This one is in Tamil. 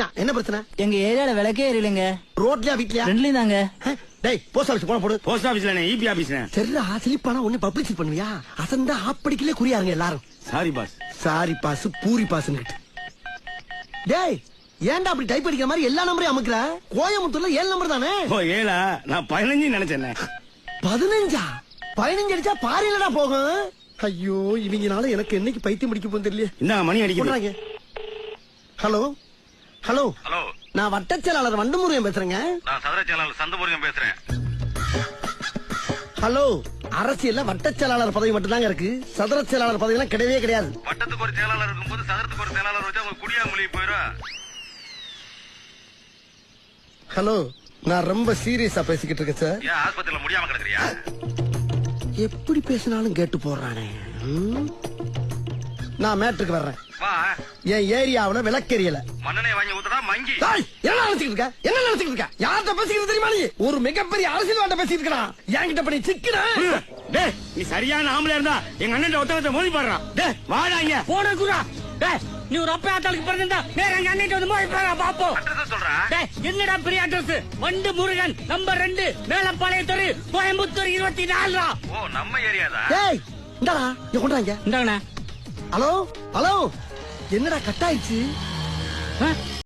தான். என்ன பிரச்சனை? எங்க ஏரியால விளக்கே எரியலங்க. ரோட்லயா வீட்லயா? ரெண்டுலயும் தாங்க. டேய் போஸ்ட் ஆபீஸ் போன போடு. போஸ்ட் ஆபீஸ்ல இபி ஆபீஸ்ல. சரிடா ஸ்லிப்பானா ஒண்ணு பப்ளிசிட்டி பண்ணுவியா? அசந்தா ஆப்படிக்கலே குறியாருங்க எல்லாரும். Sorry boss. சாரி பாஸ் பூரி பாஸ்னு. டேய் ஏன்டா அப்படி டைப் அடிக்கிற மாதிரி எல்லா நம்பரையும் அமுக்குற? கோயம்புத்தூர்ல 7 நம்பர் தானே. ஓ 7 நான் 15 நினைச்சேன். 15 15 அடிச்சா பாரிலடா போகும். ஐயோ இவங்கனால எனக்கு என்னைக்கு பைத்தியம் பிடிக்க போகுது தெரியல. இந்த மணி அடிக்குது. ஹலோ ஹலோ ஹலோ, நான் வட்டச் செயலாளர் வண்டமுருகன் பேசுறேங்க. நான் சதுர செயலாளர் சந்தமுருகன் பேசுறேன். ஹலோ, அரசியல்ல வட்டச் செயலாளர் பதவி மட்டும் தாங்க இருக்கு. சதுர செயலாளர் பதவி எல்லாம் கிடையவே கிடையாது. வட்டத்துக்கு ஒரு செயலாளர் இருக்கும்போது சதுரத்துக்கு ஒரு செயலாளர் வச்சா உங்க குடியா மொழி போயிடும். ஹலோ, நான் ரொம்ப சீரியஸா பேசிக்கிட்டு இருக்கேன் சார். ஏன் ஆஸ்பத்திரியில முடியாம கிடக்குறியா? எப்படி பேசினாலும் கேட்டு போடுறானே. நான் மேட்ருக்கு வர்றேன். வா, என் ஏரியாவுல விளக்கெரியல. மண்ணெண்ணெய் வாங்கி ஊத்துறா மங்கி. என்ன நினைச்சுக்கிட்டு இருக்க? என்ன நினைச்சுக்கிட்டு இருக்க? யார்கிட்ட பேசிக்கிட்டு தெரியுமா நீ? ஒரு மிகப்பெரிய அரசியல்வாட்ட பேசிட்டு இருக்கான். என்கிட்ட பண்ணி சிக்கினா டேய் நீ சரியான ஆம்பளை இருந்தா எங்க அண்ணன் ஒத்தகத்தை மோதி பாடுறான். டேய் வாடா இங்க. போன குரா. டேய் நீ ஒரு அப்பா ஆத்தாளுக்கு பிறந்தா நேரா எங்க அண்ணன் வந்து மோதி பாரு பாப்போம். அட்ரஸ் சொல்றா. டேய் என்னடா பெரிய அட்ரஸ்? வண்டு முருகன் நம்பர் 2 மேலப்பாளையம் தெரு கோயம்புத்தூர் 24. ஓ நம்ம ஏரியாதா? டேய் இந்தாடா இங்க கொண்டாங்க. இந்தாங்கண்ணா. ஹலோ ஹலோ என்னடா கட் ஆயிடுச்சு?